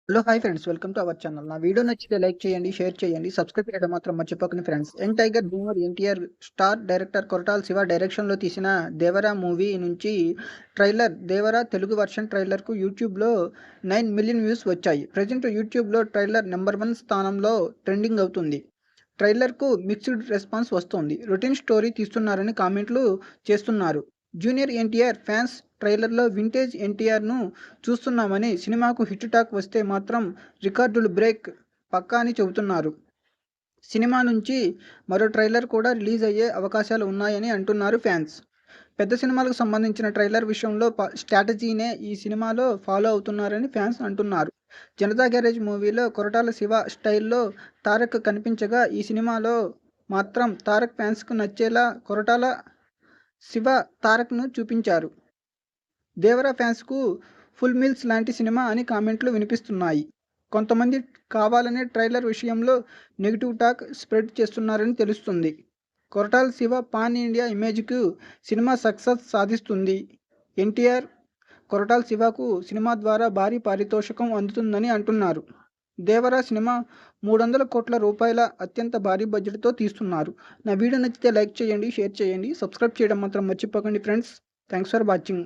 Hello! Hi friends. Welcome to our channel. నా video నచ్చితే like చేయండి, షేర్ చేయండి, సబ్స్క్రైబ్ చేయడం మాత్రం మర్చిపోకండి friends. Young tiger junior NTR star director Koratala Shiva డైరెక్షన్‌లో తీసిన 'దేవరా' మూవీ నుంచి ట్రైలర్ 'దేవరా' తెలుగు వెర్షన్ ట్రైలర్‌కు యూట్యూబ్‌లో 9 మిలియన్ వ్యూస్ వచ్చాయి. ప్రెజెంట్ యూట్యూబ్‌లో ట్రైలర్ నంబర్ 1 స్థానంలో ట్రెండింగ్ అవుతుంది. ట్రైలర్‌కు మిక్స్డ్ రెస్పాన్స్ వస్తోంది. రొటీన్ స్టోరీ తీస్తున్నారని కామెంట్లు చేస్తున్నారు. జూనియర్ ఎన్టీఆర్ ఫ్యాన్స్ ట్రైలర్‌లో వింటేజ్ ఎన్టీఆర్‌ను చూస్తున్నామని, సినిమాకు హిట్ టాక్ వస్తే మాత్రం రికార్డులు బ్రేక్ పక్కా అని చెబుతున్నారు. సినిమా నుంచి మరో ట్రైలర్ కూడా రిలీజ్ అయ్యే అవకాశాలు ఉన్నాయని అంటున్నారు ఫ్యాన్స్. పెద్ద సినిమాలకు సంబంధించిన ట్రైలర్ విషయంలో స్ట్రాటజీనే ఈ సినిమాలో ఫాలో అవుతున్నారని ఫ్యాన్స్ అంటున్నారు. 'జనతా గ్యారేజ్' మూవీలో కొరటాల శివ స్టైల్‌లో తారక్ కనిపించగా, ఈ సినిమాలో మాత్రం తారక్ ఫ్యాన్స్‌కు నచ్చేలా కొరటాల శివ తారక్‌ను చూపించారు. 'దేవరా' ఫ్యాన్స్‌కు 'ఫుల్ మీల్స్' లాంటి సినిమా అని కామెంట్లు వినిపిస్తున్నాయి. కొంతమంది కావాలనే ట్రైలర్ విషయంలో నెగెటివ్ టాక్ స్ప్రెడ్ చేస్తున్నారని తెలుస్తుంది. కొరటాల శివ పాన్ ఇండియా ఇమేజ్‌కు సినిమా సక్సెస్ సాధిస్తుంది. ఎన్టీఆర్, కొరటాల శివకు సినిమా ద్వారా భారీ పారితోషికం అందుతుందని అంటున్నారు. 'దేవరా' సినిమా 300 కోట్ల రూపాయల అత్యంత భారీ బడ్జెట్‌తో తీస్తున్నారు. నా వీడియో నచ్చితే లైక్ చేయండి, షేర్ చేయండి, సబ్స్క్రైబ్ చేయడం మాత్రం మర్చిపోకండి ఫ్రెండ్స్. Thanks for watching.